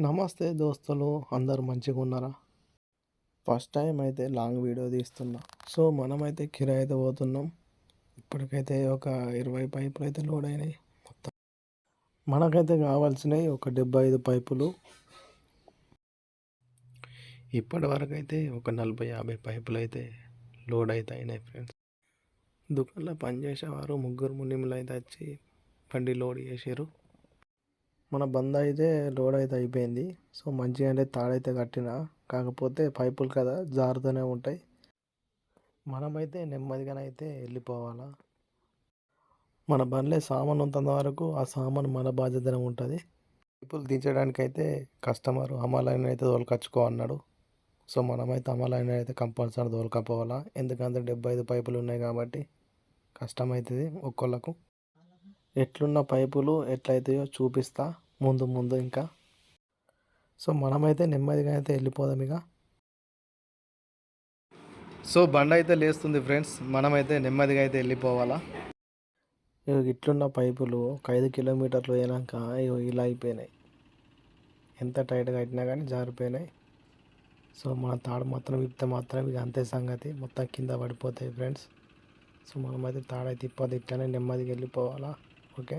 నమస్తే దోస్తులు, అందరూ మంచిగా ఉన్నారా? ఫస్ట్ టైం అయితే లాంగ్ వీడియో తీస్తున్నా. సో మనమైతే కిరాయి అయితే పోతున్నాం. ఇప్పటికైతే ఒక 20 పైపులు అయితే లోడ్ అయినాయి. మొత్తం మనకైతే కావాల్సినవి ఒక 75 పైపులు. ఇప్పటి వరకు అయితే ఒక 40-50 పైపులు అయితే లోడ్ అయితే అయినాయి ఫ్రెండ్స్. దుకాణంలో పనిచేసేవారు ముగ్గురు మునిములు అయితే వచ్చి బండి లోడ్ చేసారు. మన బంద్ అయితే లోడ్ అయితే అయిపోయింది. సో మంచిగా అంటే తాడైతే కట్టిన, కాకపోతే పైపులు కదా జారుతూనే ఉంటాయి. మనమైతే నెమ్మదిగానైతే వెళ్ళిపోవాలా. మన బండ్లే సామాన్ ఉన్నంత వరకు ఆ సామాన్ మన బాధ్యతనే ఉంటుంది. పైపులు దించడానికైతే కస్టమర్ అమాలైన అయితే తోలుకొచ్చుకో అన్నాడు. సో మనమైతే అమాలైన అయితే కంపల్సరీ తోలుకపోవాలా. ఎందుకంటే 75 పైపులు ఉన్నాయి కాబట్టి కష్టమవుతుంది ఒక్కొక్కళ్ళకు. ఎట్లున్న పైపులు ఎట్లయితాయో చూపిస్తా ముందు ముందు ఇంకా. సో మనమైతే నెమ్మదిగా అయితే వెళ్ళిపోదాం ఇక. సో బండి అయితే లేస్తుంది ఫ్రెండ్స్, మనమైతే నెమ్మదిగా అయితే వెళ్ళిపోవాలా. ఇట్లున్న పైపులు 5 కిలోమీటర్లు అయినాక ఇలా అయిపోయినాయి. ఎంత టైట్గా కట్టినా కానీ జారిపోయినాయి. సో మన తాడు మాత్రం విప్తే మాత్రం ఇక అంతే సంగతి, మొత్తం కింద పడిపోతాయి ఫ్రెండ్స్. సో మనమైతే తాడైతే ఇప్పటి ఇట్లనే నెమ్మదిగా వెళ్ళిపోవాలా. ఓకే.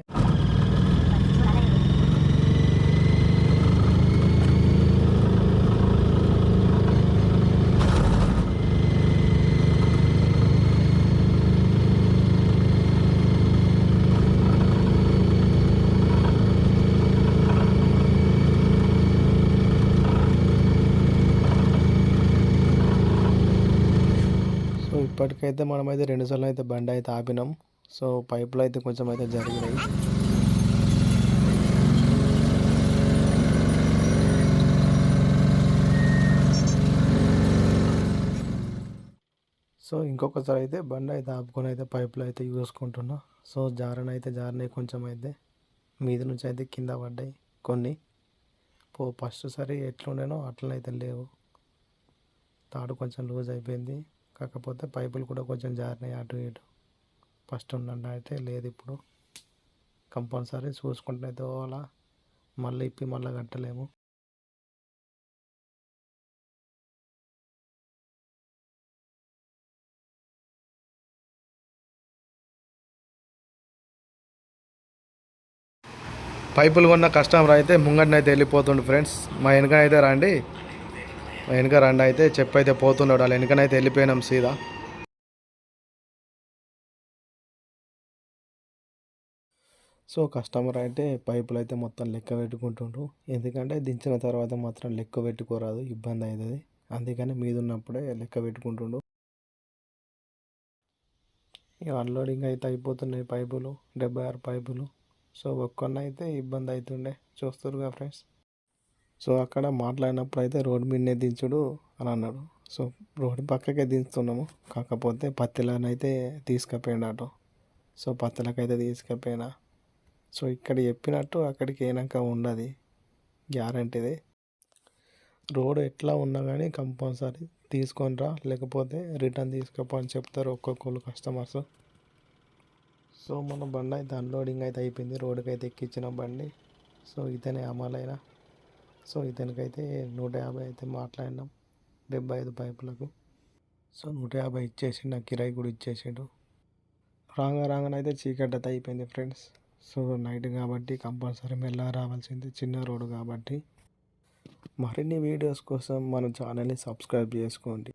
సో ఇప్పటికైతే మనమైతే 2 సార్లు అయితే బండి అయితే ఆపినాం. సో పైపులు అయితే కొంచెం అయితే జరిగినాయి. సో ఇంకొకసారి అయితే బండి అయితే ఆపుకొని అయితే పైపులు అయితే చూసుకుంటున్నా. సో జారినాయి కొంచెం అయితే మీద నుంచి అయితే కింద పడ్డాయి కొన్ని. ఫస్ట్ సారి ఎట్లుండేనో అట్లనైతే లేవు. తాడు కొంచెం లూజ్ అయిపోయింది, కాకపోతే పైపులు కూడా కొంచెం జారినాయి అటు ఇటు. ఫస్ట్ ఉండండి అయితే లేదు. ఇప్పుడు కంపల్సరీ చూసుకుంటూ అయితే పోవాలా, మళ్ళీ ఇప్పి మళ్ళీ కట్టలేము. పైపులు కొన్న కస్టమర్ అయితే ముంగడినైతే వెళ్ళిపోతుండు ఫ్రెండ్స్. మా వెనకనైతే రండి, మా వెనక రండి అయితే చెప్పైతే పోతున్నాడు. వాళ్ళ వెనకనైతే వెళ్ళిపోయినాం సీదా. సో కస్టమర్ అయితే పైపులు అయితే మొత్తం లెక్క పెట్టుకుంటుండ్రు. ఎందుకంటే దించిన తర్వాత మాత్రం లెక్క పెట్టుకోరాదు, ఇబ్బంది అవుతుంది. అందుకని మీద ఉన్నప్పుడే లెక్క పెట్టుకుంటుండు. ఇక అన్లోడింగ్ అయితే అయిపోతున్నాయి పైపులు, 76 పైపులు. సో ఒక్కనైతే ఇబ్బంది అవుతుండే, చూస్తురుగా ఫ్రెండ్స్. సో అక్కడ మాట్లాడినప్పుడు అయితే రోడ్డు మీదనే దించుడు అని అన్నాడు. సో రోడ్డు పక్కకే దించుతున్నాము, కాకపోతే పత్తిలనైతే తీసుకుపోయినట్టు. సో పత్తిలకైతే తీసుకుపోయినా. సో ఇక్కడ చెప్పినట్టు అక్కడికి అయినాక ఉండదు గ్యారంటీది. రోడ్ ఎట్లా ఉన్నా కానీ కంపల్సరీ తీసుకొని రా, లేకపోతే రిటర్న్ తీసుకుపో అని చెప్తారు ఒక్కొక్కరు కస్టమర్స్. సో మన బండి అయితే అన్లోడింగ్ అయితే అయిపోయింది, రోడ్డుకి అయితే ఎక్కించిన బండి. సో ఇతనే అమలైన. సో ఇతనికైతే 150 అయితే మాట్లాడినాం 75 పైపులకు. సో 150 ఇచ్చేసి నాకు కిరాయి కూడా ఇచ్చేసాడు. రాగానైతే చీకటి అయితే అయిపోయింది ఫ్రెండ్స్. సో నైట్ కాబట్టి కంపల్సరీ మెల్లగా రావాల్సింది, చిన్న రోడ్డు కాబట్టి. మరిన్ని వీడియోస్ కోసం మన ఛానల్ని సబ్స్క్రైబ్ చేసుకోండి.